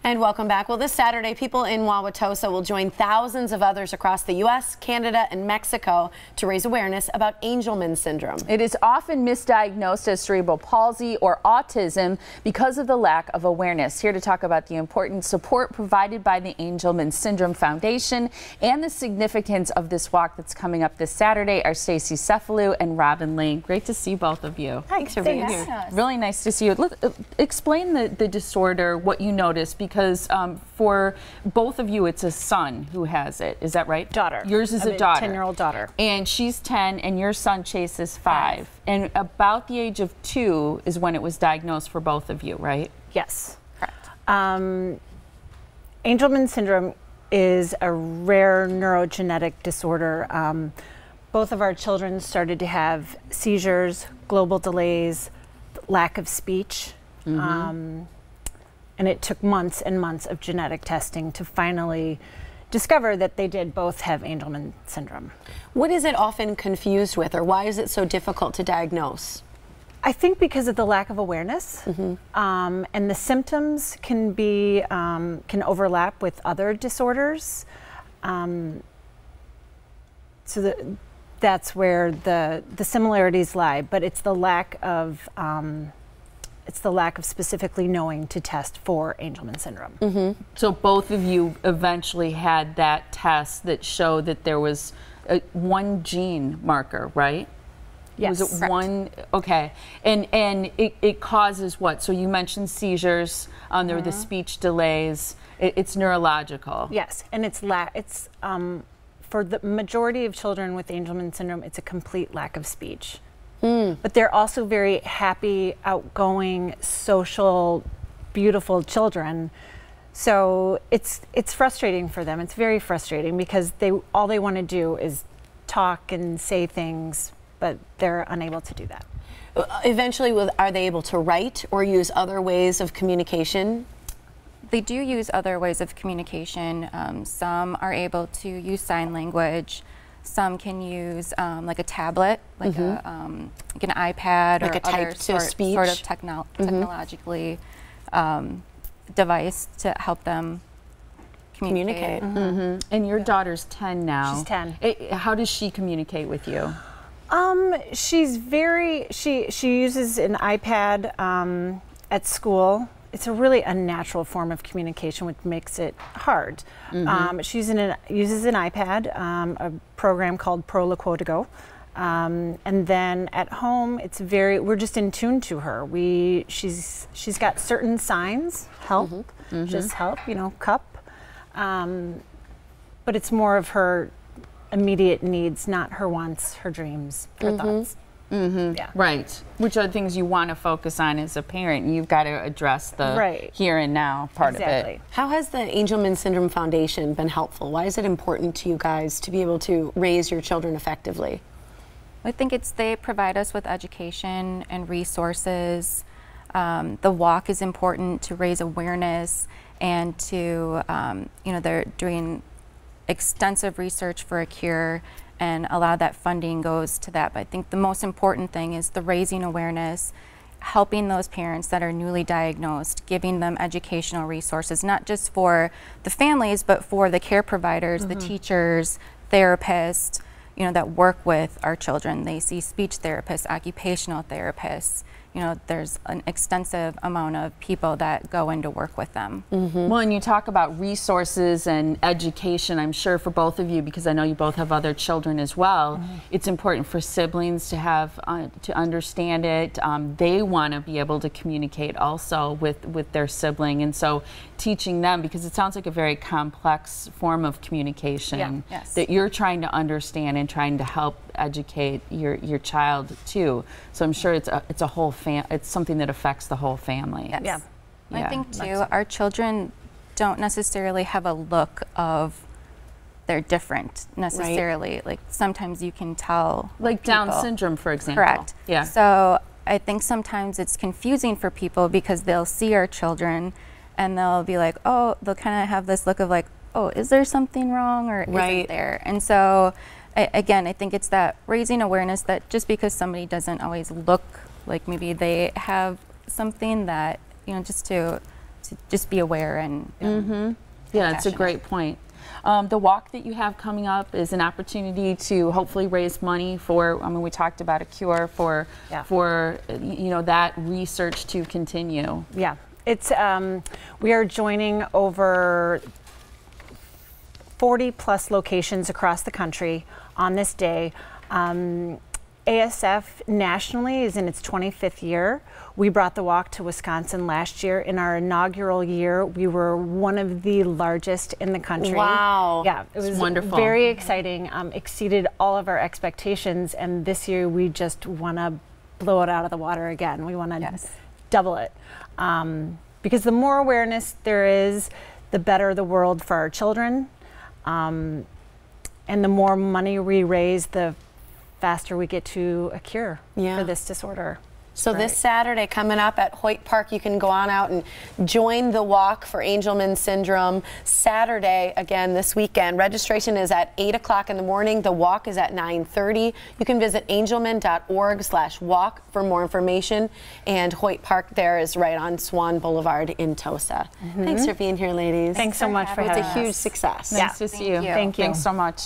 And welcome back. Well, this Saturday, people in Wauwatosa will join thousands of others across the U.S., Canada, and Mexico to raise awareness about Angelman syndrome. It is often misdiagnosed as cerebral palsy or autism because of the lack of awareness. Here to talk about the important support provided by the Angelman Syndrome Foundation and the significance of this walk that's coming up this Saturday are Stacy, Cefalu, and Robin Lane. Great to see both of you. Thanks for being here. Really nice to see you. Explain the disorder, what you noticed, because for both of you, it's a son who has it. Is that right? Daughter. Yours is a daughter. 10-year-old daughter. And she's 10, and your son Chase is 5. And about the age of 2 is when it was diagnosed for both of you, right? Yes. Correct. Angelman syndrome is a rare neurogenetic disorder. Both of our children started to have seizures, global delays, lack of speech. And it took months and months of genetic testing to finally discover that they did both have Angelman syndrome. What is it often confused with, or why is it so difficult to diagnose? I think because of the lack of awareness, and the symptoms can be overlap with other disorders. That's where the similarities lie, but it's the lack of specifically knowing to test for Angelman syndrome. So both of you eventually had that test that showed that there was one gene marker, right? Yes. Was it one? Okay. And it causes what? So you mentioned seizures. There were the speech delays. It's neurological. Yes, and it's for the majority of children with Angelman syndrome, it's a complete lack of speech. But they're also very happy, outgoing, social, beautiful children. So it's frustrating for them. It's very frustrating because all they want to do is talk and say things, but they're unable to do that. Eventually, are they able to write or use other ways of communication? They do use other ways of communication. Some are able to use sign language. Some can use like a tablet, like an iPad, like or a type-to-speech sort of technologically device to help them communicate. And your daughter's 10 now. She's 10. How does she communicate with you? She uses an iPad at school. It's really a natural form of communication, which makes it hard. She uses an iPad, a program called Proloquotigo. And then at home, we're just in tune to her. She's got certain signs, help, just help, cup. But it's more of her immediate needs, not her wants, her dreams, her thoughts. Yeah. Right. Which are the things you want to focus on as a parent. You've got to address the here and now part of it. How has the Angelman Syndrome Foundation been helpful? Why is it important to you guys to be able to raise your children effectively? I think they provide us with education and resources. The walk is important to raise awareness and to, they're doing extensive research for a cure, and a lot of that funding goes to that. But I think the most important thing is the raising awareness, helping those parents that are newly diagnosed, giving them educational resources, not just for the families, but for the care providers, the teachers, therapists, that work with our children. They see speech therapists, occupational therapists. There's an extensive amount of people that go in to work with them. Well, and you talk about resources and education, I'm sure for both of you, because I know you both have other children as well. It's important for siblings to have, to understand it. They want to be able to communicate also with their sibling. And so teaching them, because it sounds like a very complex form of communication that you're trying to understand and trying to help educate your child too. So I'm sure it's a whole it's something that affects the whole family. Yes. Yeah. I think too, our children don't necessarily have a look of they're different necessarily. Like sometimes you can tell. Like Down syndrome, for example. Correct. Yeah. So I think sometimes it's confusing for people because they'll see our children and they'll be like, oh, they'll kind of have this look of like, oh, is there something wrong or isn't there? And so again, I think it's that raising awareness that just because somebody doesn't always look like maybe they have something that, just to to just be aware and Yeah, it's a great point. The walk that you have coming up is an opportunity to hopefully raise money for, I mean, we talked about a cure for you know, that research to continue. Yeah, it's, we are joining over 40 plus locations across the country on this day. ASF nationally is in its 25th year. We brought the walk to Wisconsin last year. In our inaugural year, we were one of the largest in the country. Wow. Yeah, it was wonderful. Very exciting, exceeded all of our expectations, and this year we just want to blow it out of the water again. We want to double it. Because the more awareness there is, the better the world for our children. And the more money we raise, the faster we get to a cure for this disorder. So this Saturday coming up at Hoyt Park, you can go on out and join the walk for Angelman syndrome. Saturday, again, this weekend. Registration is at 8 o'clock in the morning. The walk is at 9:30. You can visit angelman.org/walk for more information. And Hoyt Park there is right on Swan Boulevard in Tosa. Thanks for being here, ladies. Thanks so much for having us. It's a huge success. Nice to see you. Thank you. Thanks so much.